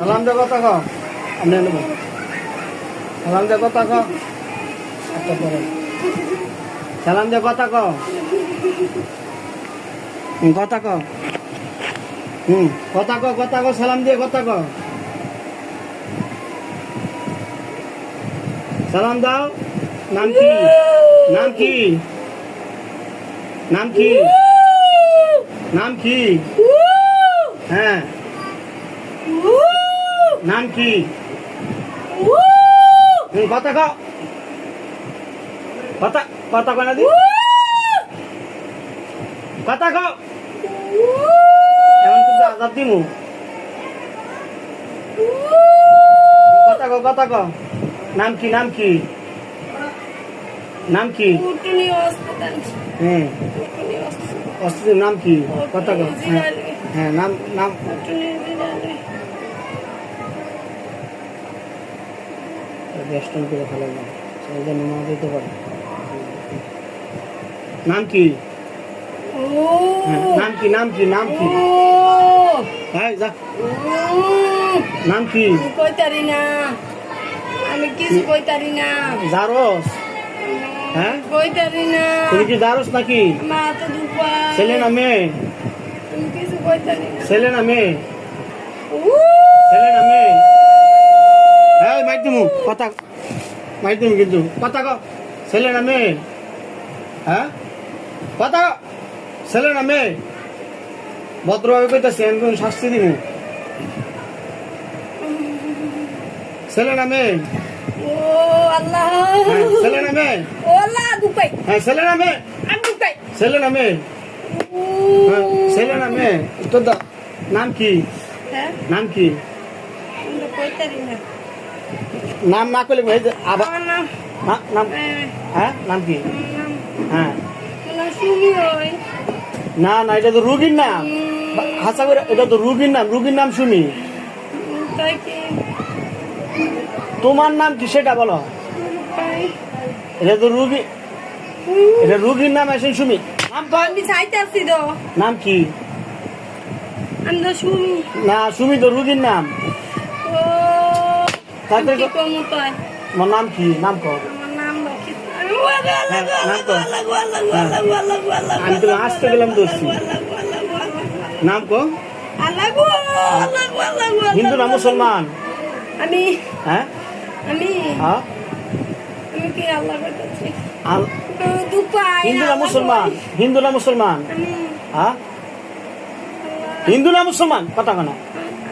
সালাম দে কথা কও আমি নেব সালাম দে কথা কও আচ্ছা পরে সালাম দে কথা কও কথা কও কথা কও সালাম দিয়ে কথা কও সালাম দাও নাম কি নাম কি নাম কি নাম কি হ্যাঁ নাম কি কথা কও কথা কথা কও না দি কথা কও এমন কিন্তু আজাদ দিমু কথা কও নাম কি নাম কি নাম কি হসপিটাল নাম কি কথা কও হ্যাঁ নাম নাম বেস্টন করে ফেলা যায় সবাই নাম দিতে পারে নাম কি নাম কি নাম কি নাম কি হ্যাঁ যা নাম কি কইতারি না আমি কিছু কইতারি না জারস হ্যাঁ কইতারি না তুমি কি জারস নাকি মা তো দুপা ছেলে না মেয়ে আমি কিছু কইতারি না ছেলে না মেয়ে ছেলে না মেয়ে হ্যাঁ মাইক দিমু কথা মাইক দিমু কিন্তু কথা কও ছেলে না মেয়ে হ্যাঁ কথা ছেলে না মেয়ে ভদ্রভাবে কইতাছি আমি কোন শাস্তি দিমু ছেলে না মেয়ে ও আল্লাহ ছেলে না মেয়ে ও আল্লাহ দুপাই হ্যাঁ ছেলে না মেয়ে আমি দুপাই ছেলে না মেয়ে ছেলে না মেয়ে তো নাম কি হ্যাঁ নাম কি আমি কইতারি না নাম না করলে আবার আমার নাম নাম হ্যাঁ নাম কি হ্যাঁ নাম সুমি ওই না না এটা তো রুগীর নাম হাসা করে এটা তো রুগীর নাম শুনি তাই কি তোমার নাম কি সেটা বলো দুপাই এটা তো রুগী এটা রুগীর নাম এসে শুনি নাম কয় আমি চাইতাছি তো নাম কি আমি তো সুমি না সুমি তো রুগীর নাম ও তাতে কি কমু তাই তোমার নাম কি নাম কর আমার নাম বাকি আমি তো আসতে গেলাম দোষী নাম কো হিন্দু না মুসলমান আমি হ্যাঁ আমি হ্যাঁ আমি কি আল্লাহ বলছি আল- দুপাই হিন্দু না মুসলমান হিন্দু না মুসলমান আমি হ্যাঁ হিন্দু না মুসলমান কথা কেন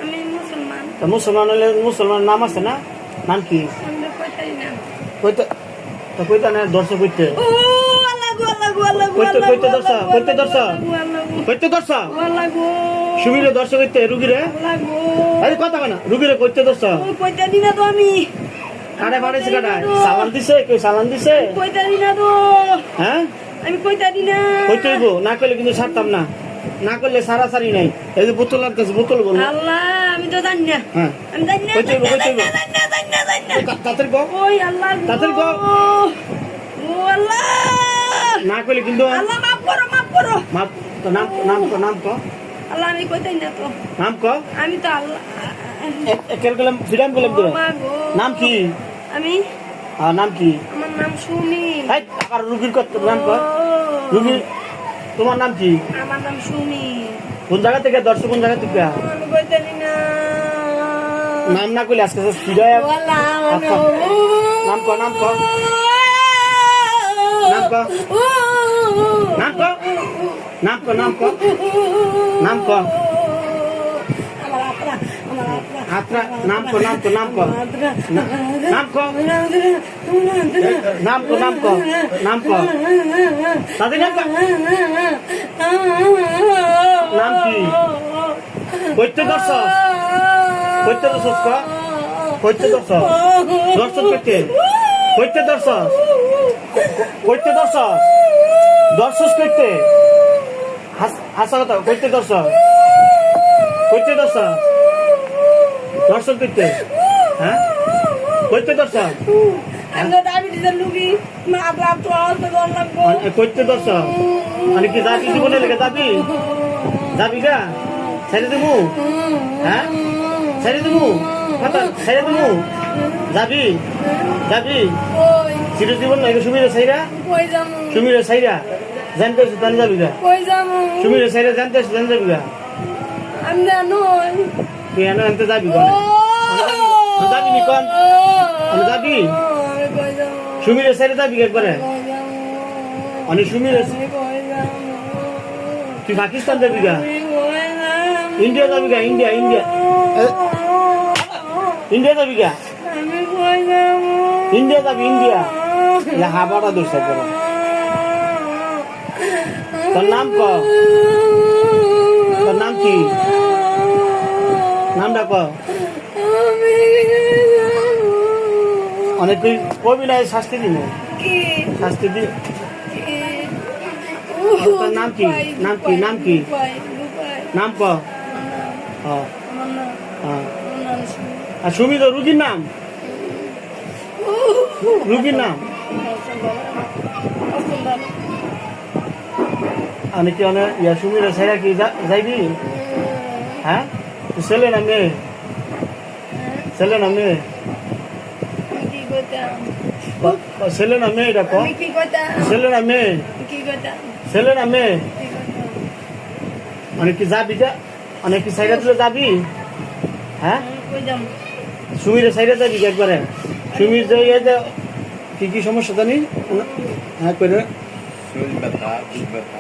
আমি মুসলমান তো মুসলমান হলে মুসলমান নাম আছে না নাম কি আমরা কইতাই না কইতে তো কইতা না দর্শক কইতে ও আল্লাহ গো আল্লাহ গো আল্লাহ গো কইতে কইতে দর্শক কইতে দর্শক কইতে দর্শক আল্লাহ গো সুমিরে দর্শক কইতে রুগীরে আল্লাহ গো আরে কথা কেন রুগীরে কইতে দর্শক ও কইতারি না তো আমি কাড়ে পাড়েছে কাটায় সালাম দিছে কেউ সালাম দিছে কইতারি না তো হ্যাঁ আমি কইতারি না কইতে হইব না করলে কিন্তু ছাড়তাম না না করলে সারাসারি নাই এই যে বোতল লাগতেছে বোতল বলবো আল্লাহ আমি তো জানি না হ্যাঁ আমি জানি না কইতে হইব কইতে হইব তাড়াতাড়ি কও ওই আল্লাহ তাড়াতাড়ি কও ও আল্লাহ না করলে কিন্তু আল্লাহ মাফ করো মাফ করো মাপ তো নাম নাম নাম ক আল্লাহ আমি কইতাই না তো নাম ক আমি তো আল্লাহ একের গেলাম ফিরাম গেলাম ও দিবে মা গো। নাম কি আমি নাম কি আমার নাম সুমি এই টাকার রুগীর কত নাম ক ও, রুগী তোমার নাম কি আমার নাম সুমি কোন জায়গা থেকে দর্শক কোন জায়গা থেকে আমি কইতারি না নাম না করলে আজকে ফিরায় ও আল্লাহ আমি আচ্ছা। নাম ক নাম ক নাম ক নাম ক নাম ক নাম ক নাম ক আত্রা নাম ক নাম ক নাম ক নাম ক নাম ক নাম ক নাম ক তাদের নাম ক নাম কি কইতে দর্শক কইতে দর্শক ক কইতে দর্শক দর্শক কইতে কইতে দর্শক কইতে দর্শক দর্শক কইতে হাসা কথা কইতে দর্শক কইতে দর্শক দর্শক কইতে হ্যাঁ কইতে দর্শক আমরা ডায়াবেটিসের রোগী মা ব্লাড তো আসতে দর লাগবো কইতে দর্শক মানে কি যাবি জীবনে লেগে যাবি যাবি গা ছেড়ে দেবো হ্যাঁ ছেড়ে দেবো কথা ছেড়ে দেবো যাবি যাবি কই চিরজীবন লাগে সুমিরে সাইরা কই যামু সুমিরে সাইরা জানতে আছো জান যাবি গা কই যামু সুমিরে সাইরা জানতে আছো জান যাবি গা আমি জানোই তুই এনে আনতে যাবি কোন যাবি নি কোন আমি যাবি আমি কই যামু সুমিরে সাইরা যাবি একবারে কই যামু আমি সুমিরে আমি কই যামু তুই পাকিস্তান যাবি গা আমি কই যামু ইন্ডিয়া যাবি গা ইন্ডিয়া ইন্ডিয়া ইন্ডিয়া যাবি গা আমি কই যামু ইন্ডিয়া যাবি ইন্ডিয়া ইয়া হাবাটা দূর সাইড করে তোর নাম ক তোর নাম কি নামটা ক আমি অনেক তুই কবি নাই শাস্তি দিন কি শাস্তি দি তোর নাম কি নাম কি নাম কি নাম ক আর সুমি তো রুগীর নাম রুগীর নাম আমি কি অনেক ইয়া সুমির ছেড়া কি যাইবি হ্যাঁ ছেলে না মেয়ে ছেলে না মেয়ে ছেলে না মেয়ে এটা ক ছেলে না মেয়ে ছেলে না মেয়ে অনেক কি যাবি যা অনেক কি সাইডে তুলে যাবি হ্যাঁ সুমির সাইডে যাবি একবারে সুমির যে কি কি সমস্যা জানি হ্যাঁ করে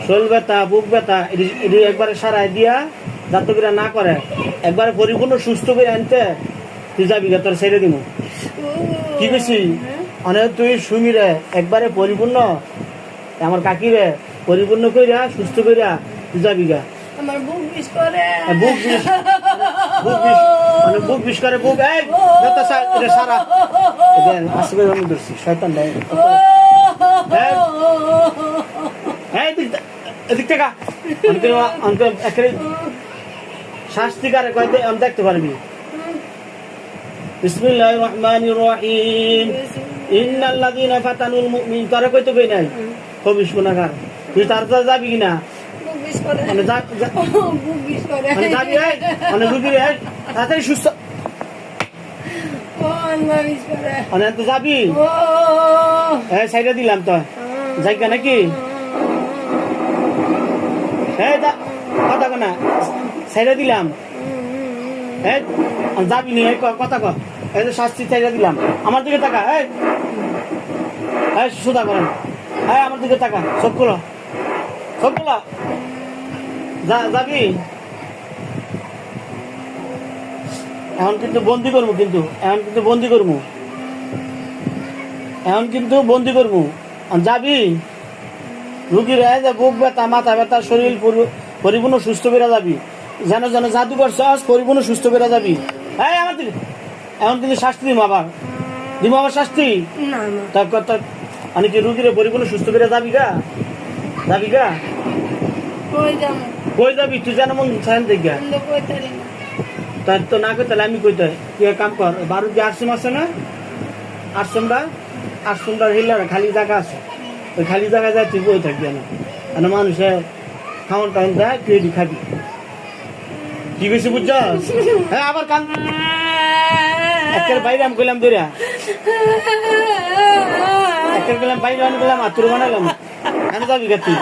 শরীর ব্যথা বুক ব্যথা এটি একবারে সারাই দিয়া যাতে করে না করে একবারে পরিপূর্ণ সুস্থ করে আনতে তুই যাবি গা তোর ছেড়ে দিব কি কইছি অনেক তুই সুমিরে একবারে পরিপূর্ণ আমার কাকিরে পরিপূর্ণ কইরা সুস্থ কইরা তুই যাবি গা আমার বুক বিষ করে বুক বিষ বুক বিষ মানে বুক বিষ করে বুক এই ব্যথা এটা সারা আসবে আমি ধরছি শয়তান নাই এদিক থেকে শাস্তি কারে কয়তে আমি দেখতে পারবি বিসমিল্লাহির রহমানির রহিম ইন্নাল্লাযীনা ফাতানুল মুমিন তারা কইতে কই নাই কবিস গুনাহগার তুই তার তো যাবি কিনা বুক বিষ করে মানে বুক বিষ করে মানে যাবি এই মানে রুগী এই তাড়াতাড়ি সুস্থ ও আল্লাহ বিষ করে মানে তো যাবি ও এই সাইডে দিলাম তো যাইগা নাকি এই কথা কনা সাইডে দিলাম এই যাবি নি কথা ক এই যে শাস্তি সাইডে দিলাম আমার দিকে তাকা এই সুদা করেন এই আমার দিকে তাকা চোখ খুলো চোখ খুলো যাবি এখন কিন্তু বন্দি করবো কিন্তু এখন কিন্তু বন্দি করবো এখন কিন্তু বন্দি করবো যাবি রুগীর বুক ব্যথা মাথা ব্যথা শরীর পরিপূর্ণ সুস্থ করে যাবি যেন যেন জাদু করছস পরিপূর্ণ সুস্থ করে যাবি এই আমার দিকে এখন কিন্তু শাস্তি দিব আবার শাস্তি না না তারপর আমি কি রুগীরে পরিপূর্ণ সুস্থ করে যাবি গা কই যাম কই যাবি তুই যেন মন ছান দেখি বন্ধ কইতারি না তাই তো না কই তাহলে আমি কইতে তুই এক কাম কর বারো যে আশ্রম আছে না আশ্রমটা হিলার খালি জায়গা আছে ওই খালি জায়গায় যায় তুই বই থাকবি না মানুষে খাওয়ান টাউন দেয় তুই এটি খাবি কি বেশি বুঝছস হ্যাঁ আবার কান একের বাইরে আমি কইলাম দৌড়া একের গেলাম বাইরে আমি গেলাম আতুর বানাইলাম কেন যাবি গা তুই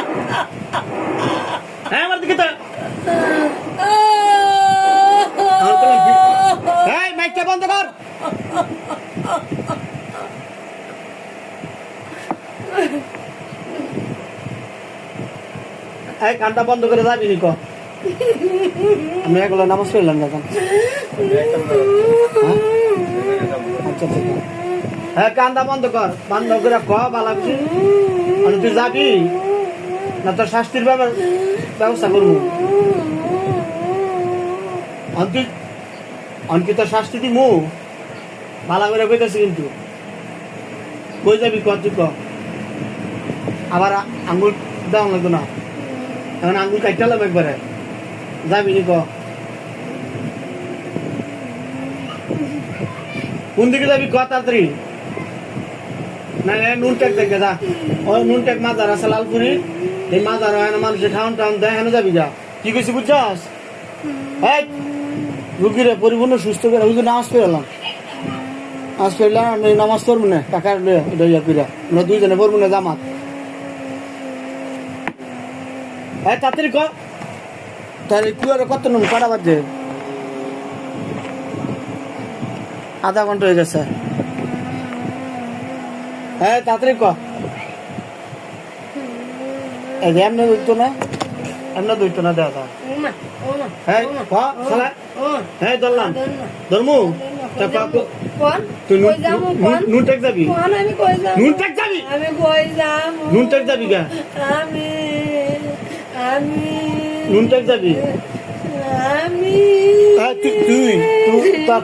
হ্যাঁ আমার দিকে তো মাইকটা বন্ধ কর এই কানটা বন্ধ করে যাবি নি ক আমি এগুলো নামাজ পড়লাম না আচ্ছা হ্যাঁ কান্দা বন্ধ কর বন্ধ করে ক বালা তুই যাবি না তোর শাস্তির ব্যবস্থা করবো অনকি তোর শাস্তি দিমু ভালো করে কইতেছি কিন্তু কই যাবি ক তুই ক আবার আঙ্গুল দেওয়া লাগতো না এখন আঙ্গুল কাটলাম একবারে যাবি নি ক কোন দিকে যাবি ক তাড়াতাড়ি না নুন ট্যাক দেখে যা ওই নুন ট্যাক মাজার আছে লালপুরি এই মাজার হয় না মানুষের খাওয়ান টাউন দেয় হেন যাবি যা কি কইছি বুঝছস রুগীরা পরিপূর্ণ সুস্থ করে হুজুর নামাজ পড়লাম, নামাজ পড়লাম, আমি নামাজ পড়বো না টাকার এটা ইয়া কইরা আমরা দুইজনে পড়বো না জামাত। হ্যাঁ তাড়াতাড়ি কর, তাহলে কুয়ারে কত নুন কটা বাজছে? আধা ঘন্টা হয়ে গেছে। হ্যাঁ তাড়াতাড়ি কর, এমনি ধরতো না, এমনি ধরতো না দাদা। হ্যাঁ ক শালা, হ্যাঁ ধরলাম ধর্মু তুই নুন টেক যাবি, নুন টেক যাবি, নুন টেক যাবি গা, নুন টেক যাবি। তুই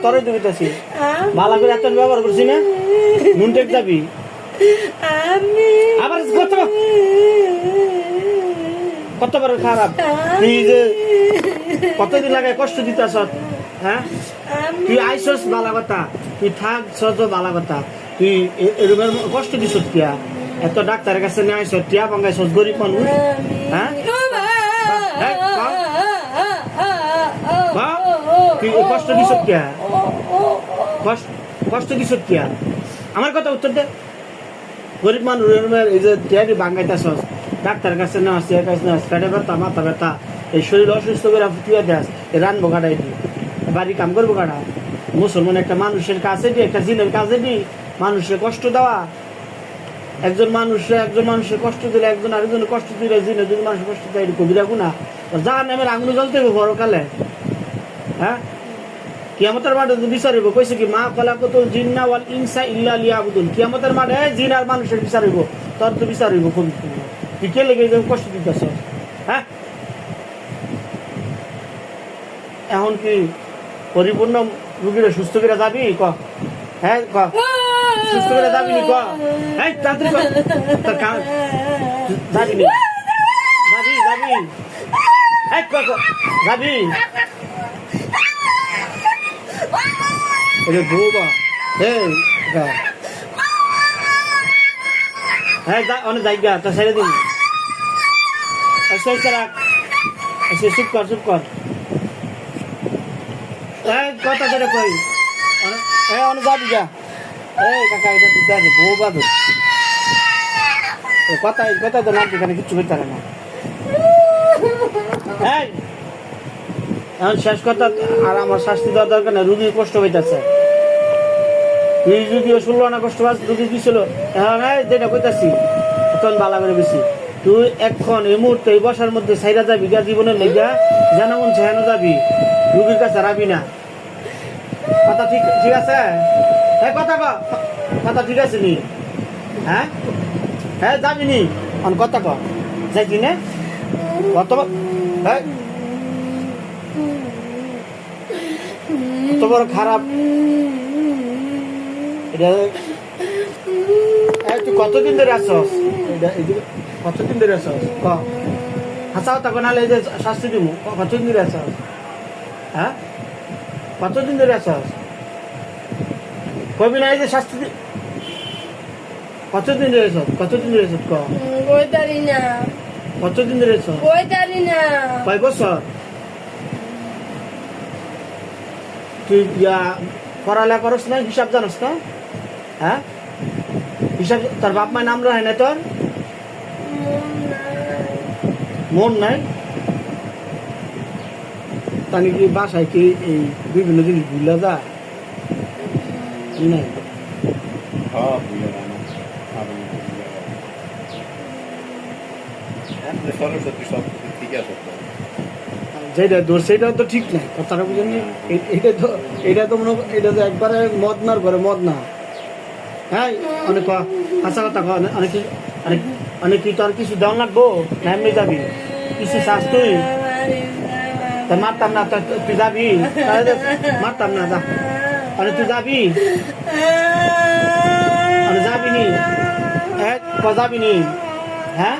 তরে দিবি ভালো করে এত ব্যবহার করছি না, নুন টেক যাবি। আবার কতবার খারাপ তুই যে কতদিন লাগে কষ্ট দিতেছ। হ্যাঁ তুই আইসস ভালো কথা, তুই থাকছ ভালো কথা, তুই এরকমের কষ্ট দিস কিয়া? এত ডাক্তারের কাছে নিয়ে আইস, টিয়া ভাঙাইছ, গরিব মানুষ। হ্যাঁ তুই কষ্ট দিস কিয়া? কষ্ট দিস কিয়া? আমার কথা উত্তর দে। গরিব মানুষ এই যে টিয়ারি ভাঙাইতেছ, ডাক্তারের কাছে নেওয়া, টিয়ার কাছে নেওয়া, পেটে ব্যথা, মাথা ব্যথা, এই শরীর অসুস্থ করে তুই দেস, রানবো কাটাই দি, বাড়ি কাম করবো কাটা। মুসলমান একটা মানুষের কাছে দি, একটা জিনের কাছে দি, মানুষের কষ্ট দেওয়া। একজন মানুষের কষ্ট দিলে, একজন আরেকজনের কষ্ট দিলে, জিনে যদি মানুষের কষ্ট দেয়, কবিরা গুণা, যার নামের আগুনে জ্বলতে হবে বড়কালে। হ্যাঁ কিয়ামতের মাঠে বিচারিব, কইছে কি মা খালাকাতুল জিন্না ওয়াল ইনসা ইল্লা লিয়াবুদুন। কিয়ামতের মাঠে জিন আর মানুষের বিচারিব, তোর তো বিচারিব। তুই কে লেগে কষ্ট দিতেছ? হ্যাঁ এখন কি পরিপূর্ণ রুগীরা সুস্থ করে যাবি? ক হ্যাঁ ক সুস্থ করে যাবি নি? ক হ্যাঁ তাড়াতাড়ি যাবি নি? যাবি যাবি হ্যাঁ ক যাবি? বৌবা হ্যাঁ অনেক জায়গা তো ছেড়ে দিন। চুপ কর চুপ কর, কথা ধরে কই অনেক যাবি যা। এই কাকা এটা তুই দেখ বৌবা তো কথা কথা তো নাম এখানে কিচ্ছু করতে পারে না। হ্যাঁ এখন শেষ কথা, আর আমার শাস্তি দেওয়ার দরকার না, রুগী কষ্ট হইতেছে। তুই যদিও শুনলো না কষ্ট পাস, রুগী কি ছিল এখন যেটা কইতাছি তখন বালা করে বেশি। তুই এখন এই মুহূর্তে এই বসার মধ্যে সাইরা যাবি গা, জীবনের লেগা যেন মন সেখানে যাবি, রুগীর কাছে রাবি না। কথা ঠিক ঠিক আছে? হ্যাঁ কথা ঠিক আছে নি? হ্যাঁ হ্যাঁ যাবি নি? কথা ক যাইছি না কত? হ্যাঁ কত বড় খারাপ এটা। তুই কতদিন ধরে আসছস? কতদিন ধরে আসছস? ক হাসা কথা নাহলে এই যে শাস্তি দিব। কতদিন ধরে আসছস? হ্যাঁ কতদিন ধরে আসছস? কবি না এই যে শাস্তি কতদিন ধরে আসছস? কতদিন ধরে আসছস? ক কতদিন ধরে আসছস? কয় বছর? তুই পড়ালেখা করস না, হিসাব জানস না? হ্যাঁ হিসাব তোর বাপ মায়ের নাম রাখে না? তোর মন নাই? তাহলে কি বাসায় কি এই বিভিন্ন জিনিস ভুলে যা নাই? যেটা ধর সেটাও তো ঠিক নাই, কথাটা বুঝেন? এটা তো মনে এটা তো একবারে মদনার ঘরে মদ না। হ্যাঁ অনেক হাসা কথা অনেক কি তোর কিছু দেওয়া লাগবো না? এমনি যাবি? কিছু চাস তুই? মারতাম না, তুই যাবি? মারতাম না, যা। তুই যাবি? যাবি নি? যাবি নি? হ্যাঁ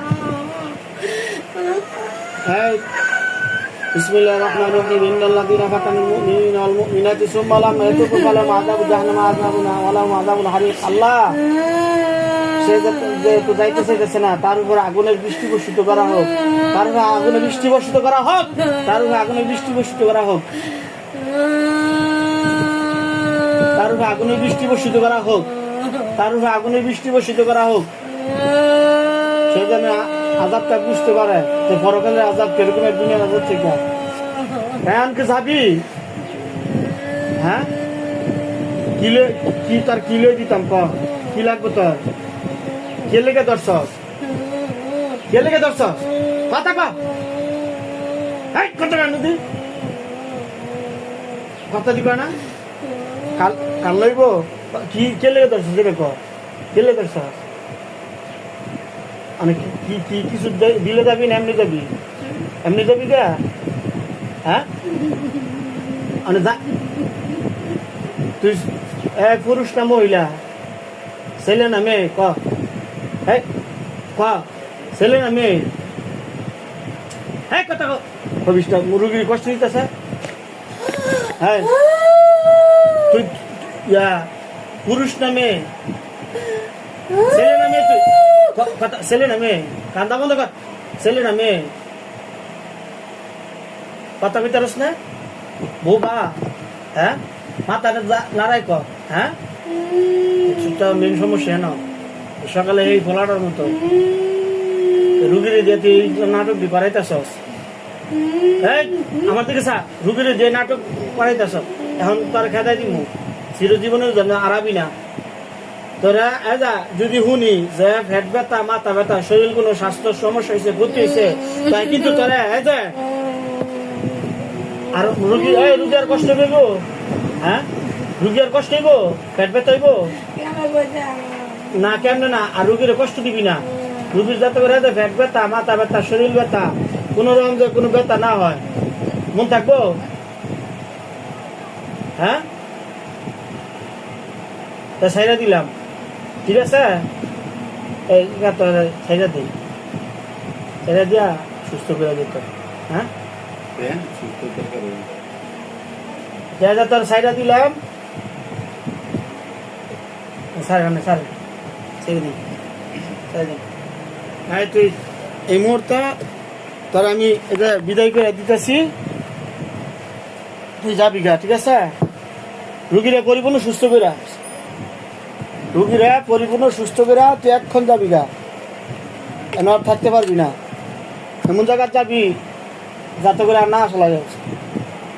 বিসমিল্লাহির রহমানির রহিম ইন্নাল্লাযীনা ফাতানুল মুমিনিনা ওয়াল মুমিনাতি সুম্মা লাম ইয়াতুবু ফালাহুম আযাবু জাহান্নাম ওয়া লাহুম আযাবুল হারিক। আল্লাহ সে যে তো যাইতে চাইতেছে না, তার উপর আগুনের বৃষ্টি বর্ষিত করা হোক, তার উপর আগুনের বৃষ্টি বর্ষিত করা হোক, তার উপর আগুনের বৃষ্টি বর্ষিত করা হোক। আগুনে বৃষ্টি বর্ষিত করা হোক, তার উপরে আগুনে বৃষ্টি বর্ষিত করা হোক, সে যেন আজাবটা বুঝতে পারে যে পরকালের আজাব কিরকম, দুনিয়ার আজাব থেকে। রায়ানকে যাবি? হ্যাঁ, কি তার কি লই দিতাম, ক কি লাগবে তোর? কে লেগে ধরছস? কে লেগে ধরছস? কথা ক, কথা কেন দি কথা দিবা না? কাল লইব কি? কে লেগে ধরছস? দেবে ক, কে লেগে ধরছস? মানে কি কি কিছু দিলে যাবি না এমনি যাবি? এমনি যাবি গা? হ্যাঁ, মানে তুই পুরুষ না মহিলা, ছেলে না মেয়ে? ক ছেলে না মেয়ে? হ্যাঁ, কথা কবিষ্টা রুগীর কষ্ট দিতেছে। হ্যাঁ, তুই পুরুষ না মেয়ে? ছেলে না মেয়ে? তুই ছেলে না মেয়ে? কান্দা বন্ধ কর। ছেলে না মেয়ে? কথা কইতারস না? বৌবা, হ্যাঁ, মাথাটা লড়াই কর। হ্যাঁ, মেন সমস্যা না সকালে এই ফলাটার মতো রুগীর দিয়ে তুই নাটক দিয়ে করাইতেছস। আমার থেকে রুগীর দিয়ে নাটক করাইতেছ, এখন তোর খেদাই দিব চিরজীবনের জন্য আরাবি না তোরা। যদি শুনি যে পেট ব্যথা, মাথা ব্যথা, শরীর কোনো স্বাস্থ্য সমস্যা হয়েছে, ক্ষতি হয়েছে, তাই কিন্তু তোরা আর রুগী আর কষ্ট হইব। হ্যাঁ, রুগী আর কষ্ট হইব, পেট ব্যথা হইব না? কেমন না? আর রুগীর কষ্ট দিবি না। রুগীর যাতে করে পেট ব্যথা, মাথা ব্যথা, শরীর ব্যথা, কোনো রকম যে কোনো ব্যথা না হয়, মন থাকবো? হ্যাঁ, তা সাইরা দিলাম, ঠিক আছে? এই সাইরা দিই, সাইরা দিয়া সুস্থ করে দিত। হ্যাঁ, যা তোর সাইরা দিলাম, তুই এই মুহূর্তে তোর আমি এটা বিদায় করে দিতেছি, তুই যাবি গা, ঠিক আছে? রুগীরা পরিপূর্ণ সুস্থ করে, রুগীরা পরিপূর্ণ সুস্থ করে তুই এক্ষণ যাবি গা, আর থাকতে পারবি না। এমন জায়গা যাবি যাতে করে আর না আসা লাগে।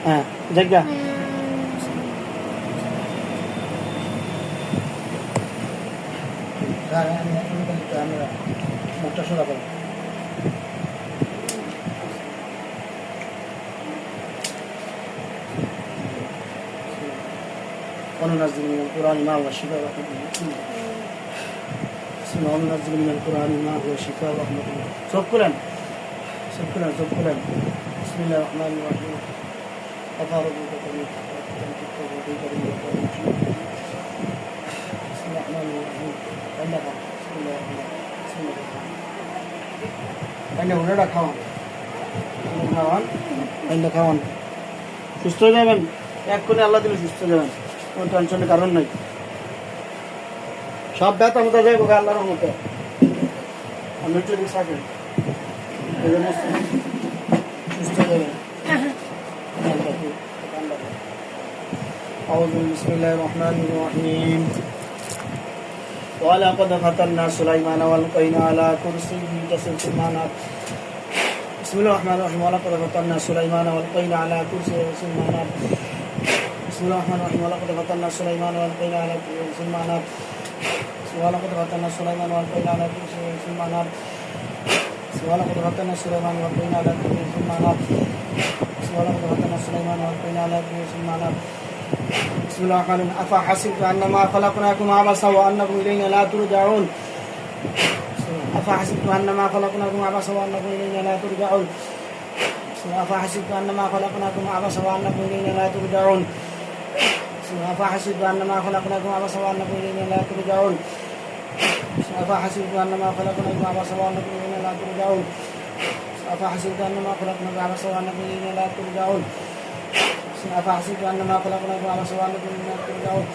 হ্যাঁ, জায়গা মুখটা সোজা করো। وننزل من القرآن ما هو شفاء ورحمة وننزل من القرآن ما هو شفاء ورحمة سبكلا بسم الله الرحمن الرحيم غفر ربك بسم الله الرحمن الرحيم بسم الله খাওয়ান সুস্থ হয়ে যাবেন, এক করে আল্লাহ দিলে সুস্থ হয়ে যাবেন, কোনো টেনশনের কারণ নাই। সব ব্যথা মতো যাইব আল্লাহর রহমতে। আমি যদি থাকেন সুস্থ হয়ে যাবেন। بسم الله الرحمن الرحيم ولقد فتنا سليمان والقينا على كرسيه جسد المنار. بسم الله الرحمن الرحيم ولقد فتنا سليمان والقينا على كرسيه جسد المنار. بسم الله الرحمن الرحيم ولقد فتنا سليمان والقينا على كرسيه المنار. ولقد فتنا سليمان والقينا على كرسيه جسد المنار. ولقد فتنا سليمان والقينا على كرسيه جسد المنار. ولقد فتنا سليمان والقينا على كرسيه جسد المنار. بسم الله الرحمن الرحيم أفحسبتم أنما خلقناكم عبثا وأنكم إلينا لا ترجعون. أفحسبتم أنما خلقناكم عبثا وأنكم إلينا لا ترجعون. أفحسبتم أنما خلقناكم عبثا وأنكم إلينا لا ترجعون. أفحسبتم أنما خلقناكم عبثا وأنكم إلينا لا ترجعون. أفحسبتم أنما خلقناكم عبثا وأنكم إلينا لا ترجعون. أفحسبتم أنما خلقناكم عبثا وأنكم إلينا لا ترجعون. أفحسبتم أنما خلقناكم عبثا وأنكم إلينا لا ترجعون.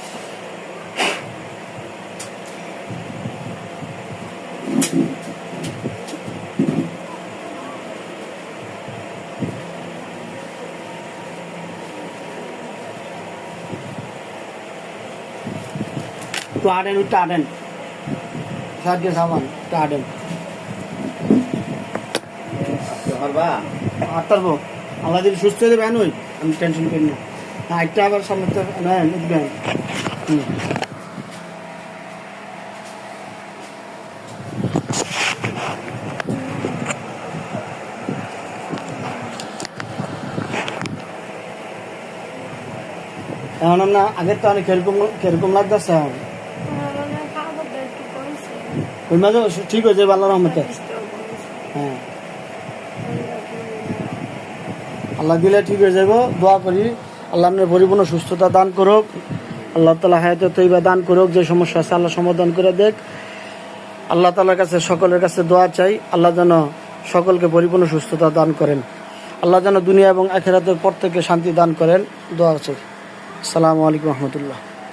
একটু আটেন একটু আটেন সাহায্য সাবান একটু আটেন আর পারবো আল্লাহ যদি সুস্থ হয়ে যাবে ওই আমি টেনশন করি না হ্যাঁ একটা আবার সামনে তো নেন উঠবেন হুম এখন আমরা আগের তো অনেক কিরকম লাগতেছে এখন ওই মাঝে ঠিক হয়েছে আল্লাহ রহমতে হ্যাঁ আল্লাহ দিলে ঠিক হয়ে যাব দোয়া করি আল্লাহ আপনার পরিপূর্ণ সুস্থতা দান করুক আল্লাহ তালা হায়াতে তৈবা দান করুক যে সমস্যা আছে আল্লাহ সমাধান করে দেখ আল্লাহ তালার কাছে সকলের কাছে দোয়া চাই আল্লাহ যেন সকলকে পরিপূর্ণ সুস্থতা দান করেন আল্লাহ যেন দুনিয়া এবং আখিরাতের পর থেকে শান্তি দান করেন দোয়া চাই আসসালামু আলাইকুম রহমতুল্লাহ